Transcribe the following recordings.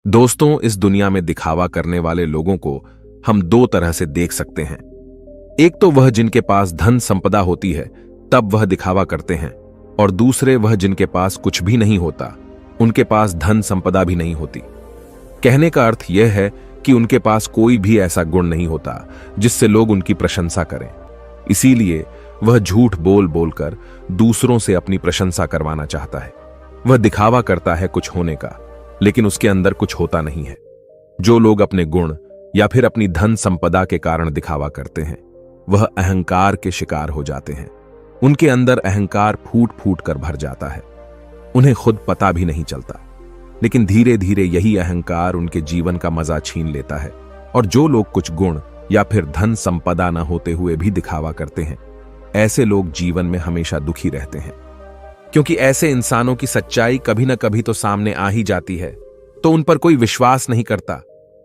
दोस्तों, इस दुनिया में दिखावा करने वाले लोगों को हम दो तरह से देख सकते हैं। एक तो वह जिनके पास धन संपदा होती है, तब वह दिखावा करते हैं, और दूसरे वह जिनके पास कुछ भी नहीं होता, उनके पास धन संपदा भी नहीं होती। कहने का अर्थ यह है कि उनके पास कोई भी ऐसा गुण नहीं होता जिससे लोग उनकी प्रशंसा करें। इसीलिए वह झूठ बोल बोलकर दूसरों से अपनी प्रशंसा करवाना चाहता है। वह दिखावा करता है कुछ होने का, लेकिन उसके अंदर कुछ होता नहीं है। जो लोग अपने गुण या फिर अपनी धन संपदा के कारण दिखावा करते हैं, वह अहंकार के शिकार हो जाते हैं। उनके अंदर अहंकार फूट फूट कर भर जाता है। उन्हें खुद पता भी नहीं चलता, लेकिन धीरे धीरे यही अहंकार उनके जीवन का मजा छीन लेता है। और जो लोग कुछ गुण या फिर धन संपदा न होते हुए भी दिखावा करते हैं, ऐसे लोग जीवन में हमेशा दुखी रहते हैं, क्योंकि ऐसे इंसानों की सच्चाई कभी न कभी तो सामने आ ही जाती है, तो उन पर कोई विश्वास नहीं करता,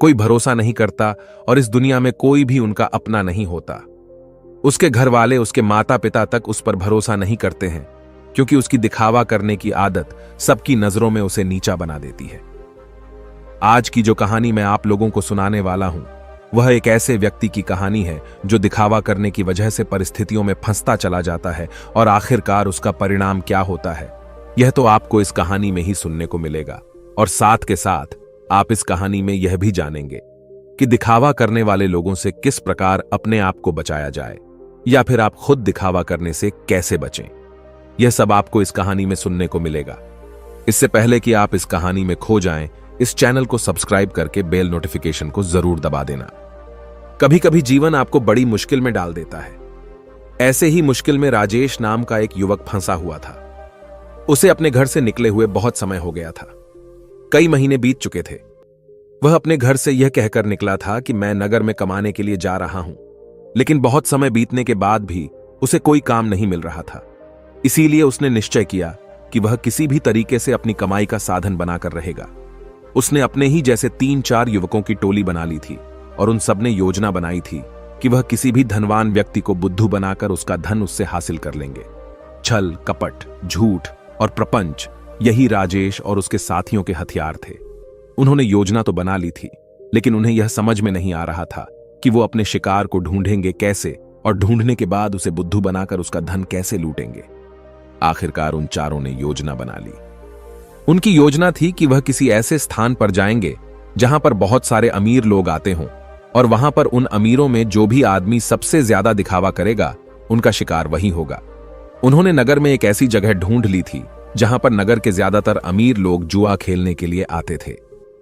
कोई भरोसा नहीं करता, और इस दुनिया में कोई भी उनका अपना नहीं होता। उसके घर वाले, उसके माता पिता तक उस पर भरोसा नहीं करते हैं, क्योंकि उसकी दिखावा करने की आदत सबकी नजरों में उसे नीचा बना देती है। आज की जो कहानी मैं आप लोगों को सुनाने वाला हूं, वह एक ऐसे व्यक्ति की कहानी है जो दिखावा करने की वजह से परिस्थितियों में फंसता चला जाता है, और आखिरकार उसका परिणाम क्या होता है, यह तो आपको इस कहानी में ही सुनने को मिलेगा। और साथ के साथ आप इस कहानी में यह भी जानेंगे कि दिखावा करने वाले लोगों से किस प्रकार अपने आप को बचाया जाए, या फिर आप खुद दिखावा करने से कैसे बचें। यह सब आपको इस कहानी में सुनने को मिलेगा। इससे पहले कि आप इस कहानी में खो जाएं, इस चैनल को सब्सक्राइब करके बेल नोटिफिकेशन को जरूर दबा देना। कभी कभी जीवन आपको बड़ी मुश्किल में डाल देता है। ऐसे ही मुश्किल में राजेश नाम का एक युवक फंसा हुआ था। उसे अपने घर से निकले हुए बहुत समय हो गया था। कई महीने बीत चुके थे। वह अपने घर से यह कहकर निकला था कि मैं नगर में कमाने के लिए जा रहा हूं, लेकिन बहुत समय बीतने के बाद भी उसे कोई काम नहीं मिल रहा था। इसीलिए उसने निश्चय किया कि वह किसी भी तरीके से अपनी कमाई का साधन बनाकर रहेगा। उसने अपने ही जैसे 3-4 युवकों की टोली बना ली थी, और उन सब ने योजना बनाई थी कि वह किसी भी धनवान व्यक्ति को बुद्धू बनाकर उसका धन उससे हासिल कर लेंगे। छल, कपट, झूठ और प्रपंच, यही राजेश और उसके साथियों के हथियार थे। उन्होंने योजना तो बना ली थी, लेकिन उन्हें यह समझ में नहीं आ रहा था कि वो अपने शिकार को ढूंढेंगे कैसे, और ढूंढने के बाद उसे बुद्धू बनाकर उसका धन कैसे लूटेंगे। आखिरकार उन चारों ने योजना बना ली। उनकी योजना थी कि वह किसी ऐसे स्थान पर जाएंगे जहां पर बहुत सारे अमीर लोग आते हों, और वहां पर उन अमीरों में जो भी आदमी सबसे ज्यादा दिखावा करेगा, उनका शिकार वही होगा। उन्होंने नगर में एक ऐसी जगह ढूंढ ली थी जहां पर नगर के ज्यादातर अमीर लोग जुआ खेलने के लिए आते थे।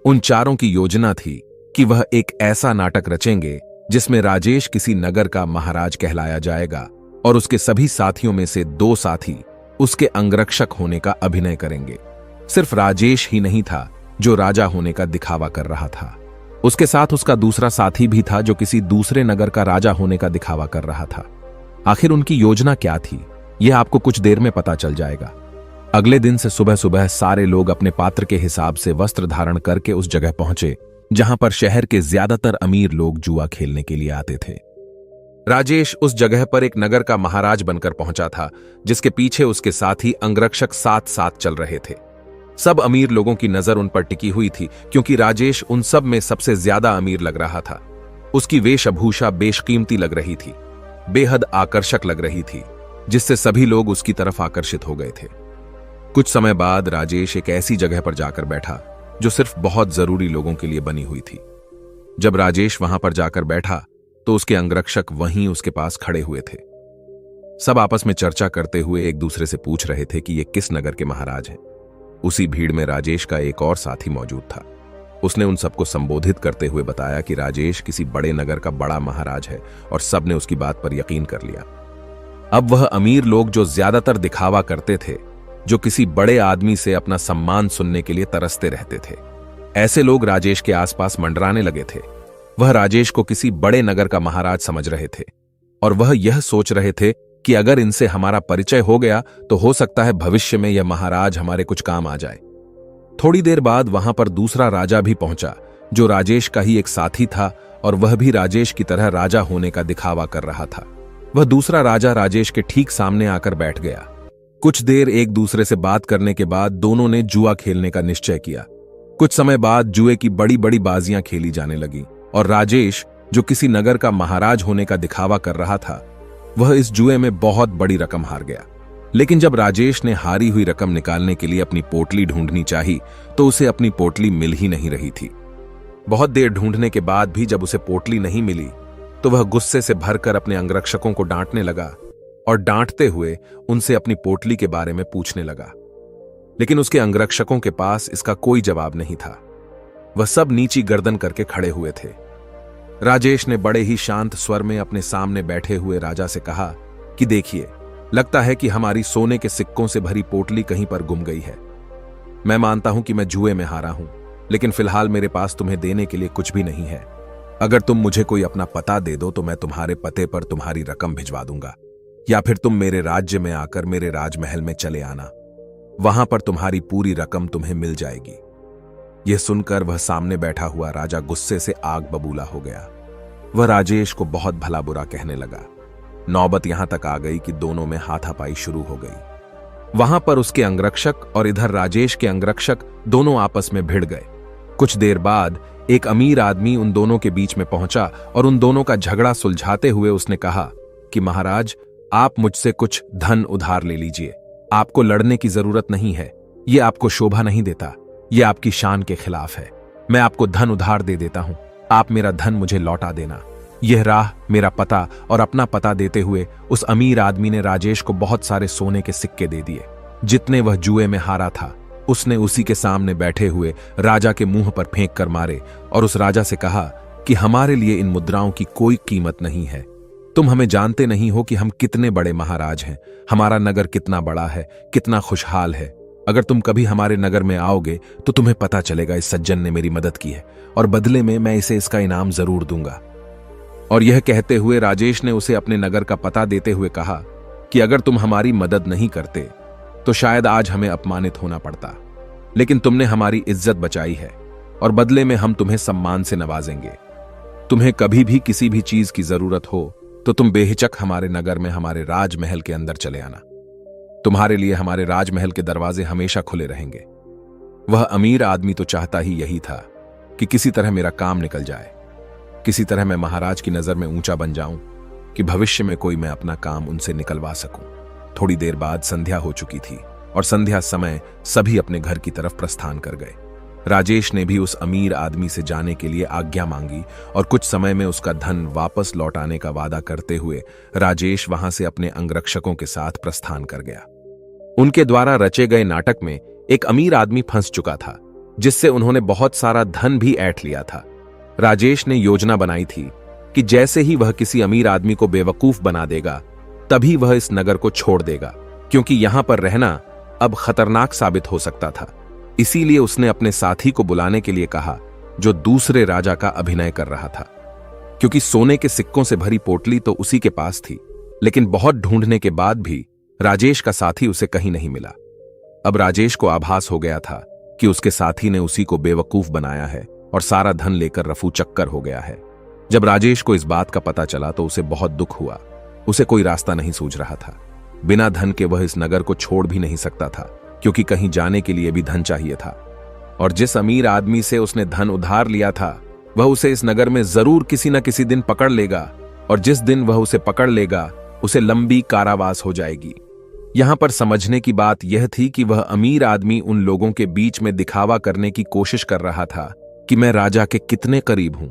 उन चारों की योजना थी कि वह एक ऐसा नाटक रचेंगे जिसमें राजेश किसी नगर का महाराज कहलाया जाएगा, और उसके सभी साथियों में से 2 साथी उसके अंगरक्षक होने का अभिनय करेंगे। सिर्फ राजेश ही नहीं था जो राजा होने का दिखावा कर रहा था, उसके साथ उसका दूसरा साथी भी था जो किसी दूसरे नगर का राजा होने का दिखावा कर रहा था। आखिर उनकी योजना क्या थी, यह आपको कुछ देर में पता चल जाएगा। अगले दिन से सुबह सुबह सारे लोग अपने पात्र के हिसाब से वस्त्र धारण करके उस जगह पहुंचे जहां पर शहर के ज्यादातर अमीर लोग जुआ खेलने के लिए आते थे। राजेश उस जगह पर एक नगर का महाराज बनकर पहुंचा था, जिसके पीछे उसके साथी अंगरक्षक साथ साथ चल रहे थे। सब अमीर लोगों की नजर उन पर टिकी हुई थी, क्योंकि राजेश उन सब में सबसे ज्यादा अमीर लग रहा था। उसकी वेशभूषा बेशकीमती लग रही थी, बेहद आकर्षक लग रही थी, जिससे सभी लोग उसकी तरफ आकर्षित हो गए थे। कुछ समय बाद राजेश एक ऐसी जगह पर जाकर बैठा जो सिर्फ बहुत जरूरी लोगों के लिए बनी हुई थी। जब राजेश वहां पर जाकर बैठा तो उसके अंगरक्षक वहीं उसके पास खड़े हुए थे। सब आपस में चर्चा करते हुए एक दूसरे से पूछ रहे थे कि ये किस नगर के महाराज हैं। उसी भीड़ में राजेश का एक और साथी मौजूद था। उसने उन सबको संबोधित करते हुए बताया कि राजेश किसी बड़े नगर का बड़ा महाराज है, और सबने उसकी बात पर यकीन कर लिया। अब वह अमीर लोग जो ज्यादातर दिखावा करते थे, जो किसी बड़े आदमी से अपना सम्मान सुनने के लिए तरसते रहते थे, ऐसे लोग राजेश के आसपास मंडराने लगे थे। वह राजेश को किसी बड़े नगर का महाराज समझ रहे थे, और वह यह सोच रहे थे कि अगर इनसे हमारा परिचय हो गया तो हो सकता है भविष्य में यह महाराज हमारे कुछ काम आ जाए। थोड़ी देर बाद वहां पर दूसरा राजा भी पहुंचा, जो राजेश का ही एक साथी था, और वह भी राजेश की तरह राजा होने का दिखावा कर रहा था। वह दूसरा राजा राजेश के ठीक सामने आकर बैठ गया। कुछ देर एक दूसरे से बात करने के बाद दोनों ने जुआ खेलने का निश्चय किया। कुछ समय बाद जुए की बड़ी बड़ी बाजियां खेली जाने लगी और राजेश, जो किसी नगर का महाराज होने का दिखावा कर रहा था, वह इस जुए में बहुत बड़ी रकम हार गया। लेकिन जब राजेश ने हारी हुई रकम निकालने के लिए अपनी पोटली ढूंढनी चाही तो उसे अपनी पोटली मिल ही नहीं रही थी। बहुत देर ढूंढने के बाद भी जब उसे पोटली नहीं मिली तो वह गुस्से से भरकर अपने अंगरक्षकों को डांटने लगा और डांटते हुए उनसे अपनी पोटली के बारे में पूछने लगा। लेकिन उसके अंगरक्षकों के पास इसका कोई जवाब नहीं था। वह सब नीची गर्दन करके खड़े हुए थे। राजेश ने बड़े ही शांत स्वर में अपने सामने बैठे हुए राजा से कहा कि देखिए, लगता है कि हमारी सोने के सिक्कों से भरी पोटली कहीं पर गुम गई है। मैं मानता हूं कि मैं जुए में हारा हूं, लेकिन फिलहाल मेरे पास तुम्हें देने के लिए कुछ भी नहीं है। अगर तुम मुझे कोई अपना पता दे दो तो मैं तुम्हारे पते पर तुम्हारी रकम भिजवा दूंगा, या फिर तुम मेरे राज्य में आकर मेरे राजमहल में चले आना। वहां पर तुम्हारी पूरी रकम तुम्हें मिल जाएगी। यह सुनकर वह सामने बैठा हुआ राजा गुस्से से आग बबूला हो गया। वह राजेश को बहुत भला बुरा कहने लगा। नौबत यहां तक आ गई कि दोनों में हाथापाई शुरू हो गई। वहां पर उसके अंगरक्षक और इधर राजेश के अंगरक्षक दोनों आपस में भिड़ गए। कुछ देर बाद एक अमीर आदमी उन दोनों के बीच में पहुंचा और उन दोनों का झगड़ा सुलझाते हुए उसने कहा कि महाराज, आप मुझसे कुछ धन उधार ले लीजिए। आपको लड़ने की जरूरत नहीं है। यह आपको शोभा नहीं देता। यह आपकी शान के खिलाफ है। मैं आपको धन उधार दे देता हूं। आप मेरा धन मुझे लौटा देना। यह राह, मेरा पता और अपना पता देते हुए उस अमीर आदमी ने राजेश को बहुत सारे सोने के सिक्के दे दिए। जितने वह जुए में हारा था उसने उसी के सामने बैठे हुए राजा के मुंह पर फेंक कर मारे और उस राजा से कहा कि हमारे लिए इन मुद्राओं की कोई कीमत नहीं है। तुम हमें जानते नहीं हो कि हम कितने बड़े महाराज हैं। हमारा नगर कितना बड़ा है, कितना खुशहाल है। अगर तुम कभी हमारे नगर में आओगे तो तुम्हें पता चलेगा इस सज्जन ने मेरी मदद की है और बदले में मैं इसे इसका इनाम जरूर दूंगा। और यह कहते हुए राजेश ने उसे अपने नगर का पता देते हुए कहा कि अगर तुम हमारी मदद नहीं करते तो शायद आज हमें अपमानित होना पड़ता, लेकिन तुमने हमारी इज्जत बचाई है और बदले में हम तुम्हें सम्मान से नवाजेंगे। तुम्हें कभी भी किसी भी चीज की जरूरत हो तो तुम बेहिचक हमारे नगर में हमारे राजमहल के अंदर चले आना। तुम्हारे लिए हमारे राजमहल के दरवाजे हमेशा खुले रहेंगे। वह अमीर आदमी तो चाहता ही यही था कि किसी तरह मेरा काम निकल जाए, किसी तरह मैं महाराज की नजर में ऊंचा बन जाऊं कि भविष्य में कोई मैं अपना काम उनसे निकलवा सकूं। थोड़ी देर बाद संध्या हो चुकी थी और संध्या समय सभी अपने घर की तरफ प्रस्थान कर गए। राजेश ने भी उस अमीर आदमी से जाने के लिए आज्ञा मांगी और कुछ समय में उसका धन वापस लौटाने का वादा करते हुए राजेश वहां से अपने अंगरक्षकों के साथ प्रस्थान कर गया। उनके द्वारा रचे गए नाटक में एक अमीर आदमी फंस चुका था, जिससे उन्होंने बहुत सारा धन भी ऐंठ लिया था। राजेश ने योजना बनाई थी कि जैसे ही वह किसी अमीर आदमी को बेवकूफ बना देगा तभी वह इस नगर को छोड़ देगा, क्योंकि यहां पर रहना अब खतरनाक साबित हो सकता था। इसीलिए उसने अपने साथी को बुलाने के लिए कहा जो दूसरे राजा का अभिनय कर रहा था, क्योंकि सोने के सिक्कों से भरी पोटली तो उसी के पास थी। लेकिन बहुत ढूंढने के बाद भी राजेश का साथी उसे कहीं नहीं मिला। अब राजेश को आभास हो गया था कि उसके साथी ने उसी को बेवकूफ बनाया है और सारा धन लेकर रफू चक्कर हो गया है। जब राजेश को इस बात का पता चला तो उसे बहुत दुख हुआ। उसे कोई रास्ता नहीं सूझ रहा था। बिना धन के वह इस नगर को छोड़ भी नहीं सकता था, क्योंकि कहीं जाने के लिए भी धन चाहिए था। और जिस अमीर आदमी से उसने धन उधार लिया था वह उसे इस नगर में जरूर किसी न किसी दिन पकड़ लेगा, और जिस दिन वह उसे पकड़ लेगा उसे लंबी कारावास हो जाएगी। यहां पर समझने की बात यह थी कि वह अमीर आदमी उन लोगों के बीच में दिखावा करने की कोशिश कर रहा था कि मैं राजा के कितने करीब हूं,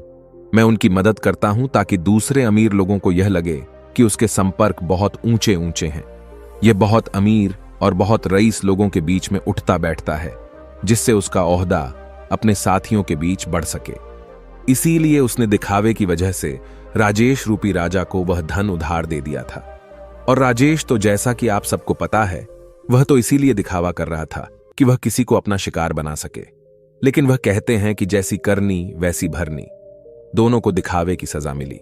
मैं उनकी मदद करता हूं, ताकि दूसरे अमीर लोगों को यह लगे कि उसके संपर्क बहुत ऊंचे ऊंचे हैं। यह बहुत अमीर और बहुत रईस लोगों के बीच में उठता बैठता है, जिससे उसका ओहदा अपने साथियों के बीच बढ़ सके। इसीलिए उसने दिखावे की वजह से राजेश रूपी राजा को वह धन उधार दे दिया था। और राजेश तो जैसा कि आप सबको पता है, वह तो इसीलिए दिखावा कर रहा था कि वह किसी को अपना शिकार बना सके। लेकिन वह कहते हैं कि जैसी करनी वैसी भरनी, दोनों को दिखावे की सजा मिली।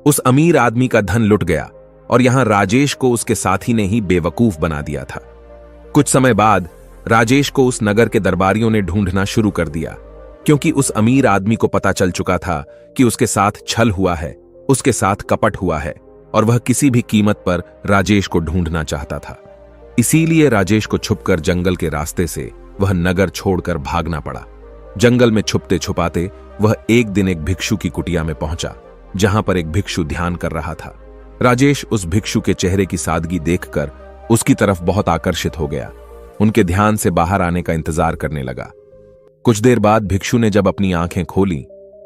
उस अमीर आदमी का धन लुट गया और यहां राजेश को उसके साथी ने ही बेवकूफ बना दिया था। कुछ समय बाद राजेश को उस नगर के दरबारियों ने ढूंढना शुरू कर दिया, क्योंकि उस अमीर आदमी को पता चल चुका था कि उसके साथ छल हुआ है, उसके साथ कपट हुआ है, और वह किसी भी कीमत पर राजेश को ढूंढना चाहता था। इसीलिए राजेश को छुपकर जंगल के रास्ते से वह नगर छोड़कर भागना पड़ा। जंगल में छुपते छुपाते वह एक दिन एक भिक्षु की कुटिया में पहुंचा, जहां पर एक भिक्षु ध्यान कर रहा था। राजेश उस भिक्षु के चेहरे की सादगी देखकर उसकी तरफ बहुत आकर्षित हो गया। उनके ध्यान से बाहर आने का इंतजार करने लगा। कुछ देर बाद भिक्षु ने जब अपनी आंखें खोली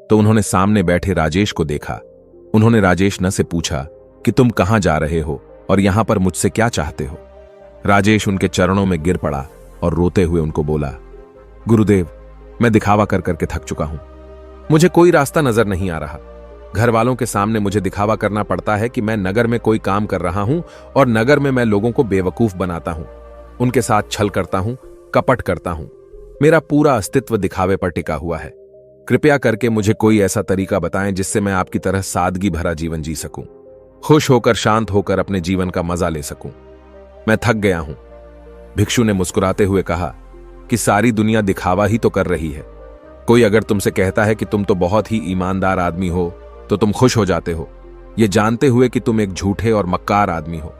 तो उन्होंने सामने बैठे राजेश को देखा। उन्होंने राजेश न से पूछा कि तुम कहां जा रहे हो और यहां पर मुझसे क्या चाहते हो। राजेश उनके चरणों में गिर पड़ा और रोते हुए उनको बोला, गुरुदेव, मैं दिखावा कर करके थक चुका हूं। मुझे कोई रास्ता नजर नहीं आ रहा। घर वालों के सामने मुझे दिखावा करना पड़ता है कि मैं नगर में कोई काम कर रहा हूं और नगर में मैं लोगों को बेवकूफ बनाता हूं, उनके साथ छल करता हूं, कपट करता हूं। मेरा पूरा अस्तित्व दिखावे पर टिका हुआ है। कृपया करके मुझे कोई ऐसा तरीका बताएं जिससे मैं आपकी तरह सादगी भरा जीवन जी सकूं, खुश होकर शांत होकर अपने जीवन का मजा ले सकूं। मैं थक गया हूं। भिक्षु ने मुस्कुराते हुए कहा कि सारी दुनिया दिखावा ही तो कर रही है। कोई अगर तुमसे कहता है कि तुम तो बहुत ही ईमानदार आदमी हो तो तुम खुश हो जाते हो, ये जानते हुए कि तुम एक झूठे और मक्कार आदमी हो।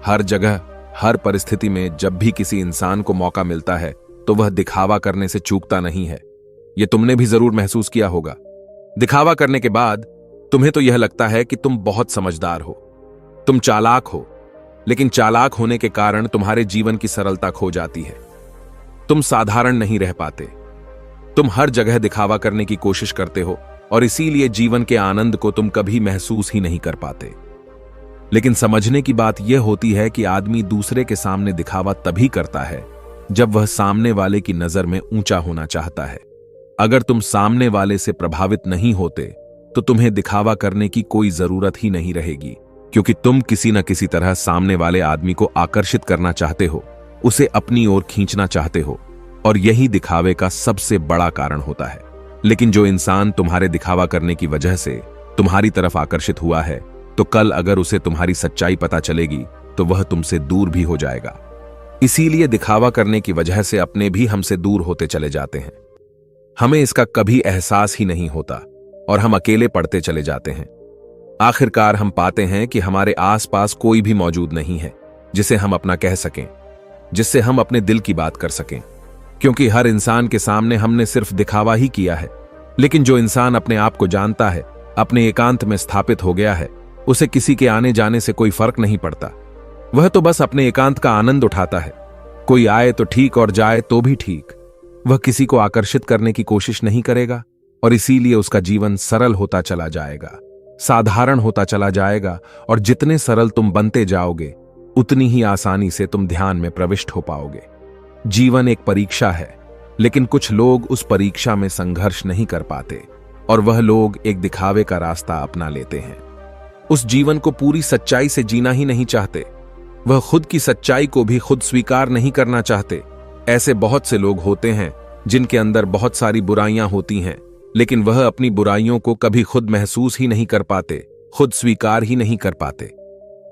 हर जगह, हर परिस्थिति में जब भी किसी इंसान को मौका मिलता है तो वह दिखावा करने से चूकता नहीं है। यह तुमने भी जरूर महसूस किया होगा। दिखावा करने के बाद तुम्हें तो यह लगता है कि तुम बहुत समझदार हो, तुम चालाक हो, लेकिन चालाक होने के कारण तुम्हारे जीवन की सरलता खो जाती है। तुम साधारण नहीं रह पाते। तुम हर जगह दिखावा करने की कोशिश करते हो और इसीलिए जीवन के आनंद को तुम कभी महसूस ही नहीं कर पाते। लेकिन समझने की बात यह होती है कि आदमी दूसरे के सामने दिखावा तभी करता है जब वह सामने वाले की नजर में ऊंचा होना चाहता है। अगर तुम सामने वाले से प्रभावित नहीं होते तो तुम्हें दिखावा करने की कोई जरूरत ही नहीं रहेगी, क्योंकि तुम किसी न किसी तरह सामने वाले आदमी को आकर्षित करना चाहते हो, उसे अपनी ओर खींचना चाहते हो, और यही दिखावे का सबसे बड़ा कारण होता है। लेकिन जो इंसान तुम्हारे दिखावा करने की वजह से तुम्हारी तरफ आकर्षित हुआ है, तो कल अगर उसे तुम्हारी सच्चाई पता चलेगी तो वह तुमसे दूर भी हो जाएगा। इसीलिए दिखावा करने की वजह से अपने भी हमसे दूर होते चले जाते हैं। हमें इसका कभी एहसास ही नहीं होता और हम अकेले पड़ते चले जाते हैं। आखिरकार हम पाते हैं कि हमारे आसपास कोई भी मौजूद नहीं है जिसे हम अपना कह सकें, जिससे हम अपने दिल की बात कर सकें, क्योंकि हर इंसान के सामने हमने सिर्फ दिखावा ही किया है। लेकिन जो इंसान अपने आप को जानता है, अपने एकांत में स्थापित हो गया है, उसे किसी के आने जाने से कोई फर्क नहीं पड़ता। वह तो बस अपने एकांत का आनंद उठाता है। कोई आए तो ठीक और जाए तो भी ठीक। वह किसी को आकर्षित करने की कोशिश नहीं करेगा और इसीलिए उसका जीवन सरल होता चला जाएगा, साधारण होता चला जाएगा, और जितने सरल तुम बनते जाओगे उतनी ही आसानी से तुम ध्यान में प्रविष्ट हो पाओगे। जीवन एक परीक्षा है, लेकिन कुछ लोग उस परीक्षा में संघर्ष नहीं कर पाते और वह लोग एक दिखावे का रास्ता अपना लेते हैं। उस जीवन को पूरी सच्चाई से जीना ही नहीं चाहते। वह खुद की सच्चाई को भी खुद स्वीकार नहीं करना चाहते। ऐसे बहुत से लोग होते हैं जिनके अंदर बहुत सारी बुराइयां होती हैं, लेकिन वह अपनी बुराइयों को कभी खुद महसूस ही नहीं कर पाते, खुद स्वीकार ही नहीं कर पाते।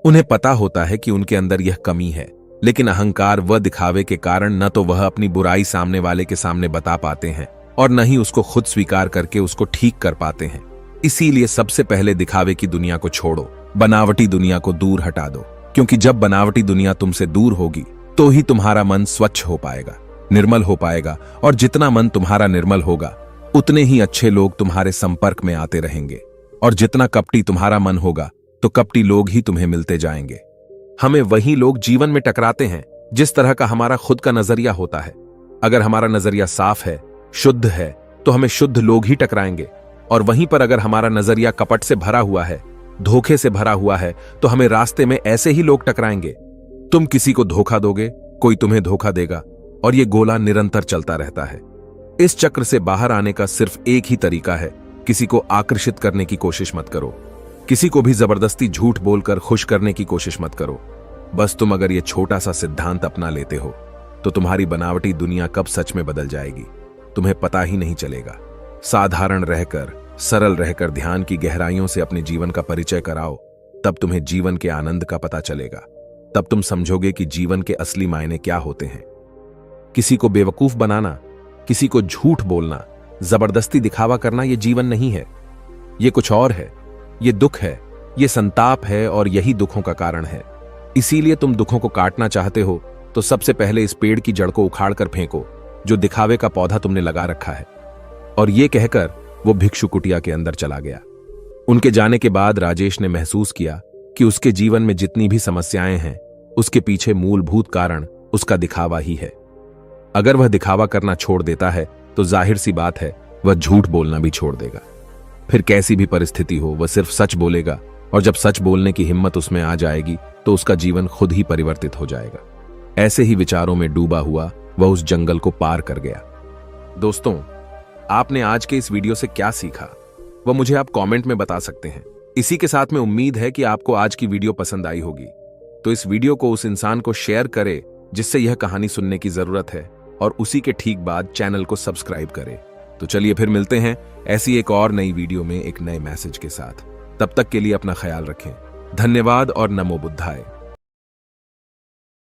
उन्हें पता होता है कि उनके अंदर यह कमी है, लेकिन अहंकार व दिखावे के कारण न तो वह अपनी बुराई सामने वाले के सामने बता पाते हैं और न ही उसको खुद स्वीकार करके उसको ठीक कर पाते हैं। इसीलिए सबसे पहले दिखावे की दुनिया को छोड़ो, बनावटी दुनिया को दूर हटा दो, क्योंकि जब बनावटी दुनिया तुमसे दूर होगी तो ही तुम्हारा मन स्वच्छ हो पाएगा, निर्मल हो पाएगा, और जितना मन तुम्हारा निर्मल होगा उतने ही अच्छे लोग तुम्हारे संपर्क में आते रहेंगे, और जितना कपटी तुम्हारा मन होगा तो कपटी लोग ही तुम्हें मिलते जाएंगे। हमें वही लोग जीवन में टकराते हैं जिस तरह का हमारा खुद का नजरिया होता है। अगर हमारा नजरिया साफ है, शुद्ध है, तो हमें शुद्ध लोग ही टकराएंगे, और वहीं पर अगर हमारा नजरिया कपट से भरा हुआ है, धोखे से भरा हुआ है, तो हमें रास्ते में ऐसे ही लोग टकराएंगे। तुम किसी को धोखा दोगे, कोई तुम्हें धोखा देगा, और यह गोला निरंतर चलता रहता है। इस चक्र से बाहर आने का सिर्फ एक ही तरीका है, किसी को आकर्षित करने की कोशिश मत करो। किसी को भी जबरदस्ती झूठ बोलकर खुश करने की कोशिश मत करो। बस तुम अगर यह छोटा सा सिद्धांत अपना लेते हो तो तुम्हारी बनावटी दुनिया कब सच में बदल जाएगी तुम्हें पता ही नहीं चलेगा। साधारण रहकर, सरल रहकर ध्यान की गहराइयों से अपने जीवन का परिचय कराओ, तब तुम्हें जीवन के आनंद का पता चलेगा। तब तुम समझोगे कि जीवन के असली मायने क्या होते हैं। किसी को बेवकूफ बनाना, किसी को झूठ बोलना, जबरदस्ती दिखावा करना यह जीवन नहीं है। यह कुछ और है। यह दुख है, यह संताप है, और यही दुखों का कारण है। इसीलिए तुम दुखों को काटना चाहते हो तो सबसे पहले इस पेड़ की जड़ को उखाड़ कर फेंको जो दिखावे का पौधा तुमने लगा रखा है। और ये कहकर वो भिक्षु कुटिया के अंदर चला गया। उनके जाने के बाद राजेश ने महसूस किया कि उसके जीवन में जितनी भी समस्याएं हैं उसके पीछे मूलभूत कारण उसका दिखावा ही है। अगर वह दिखावा करना छोड़ देता है तो जाहिर सी बात है वह झूठ बोलना भी छोड़ देगा। फिर कैसी भी परिस्थिति हो वह सिर्फ सच बोलेगा, और जब सच बोलने की हिम्मत उसमें आ जाएगी तो उसका जीवन खुद ही परिवर्तित हो जाएगा। ऐसे ही विचारों में डूबा हुआ वह उस जंगल को पार कर गया। दोस्तों, आपने आज के इस वीडियो से क्या सीखा वह मुझे आप कमेंट में बता सकते हैं। इसी के साथ में उम्मीद है कि आपको आज की वीडियो पसंद आई होगी, तो इस वीडियो को उस इंसान को शेयर करें जिससे यह कहानी सुनने की जरूरत है, और उसी के ठीक बाद चैनल को सब्सक्राइब करें। तो चलिए फिर मिलते हैं ऐसी एक और नई वीडियो में एक नए मैसेज के साथ। तब तक के लिए अपना ख्याल रखें। धन्यवाद और नमो बुद्धाय।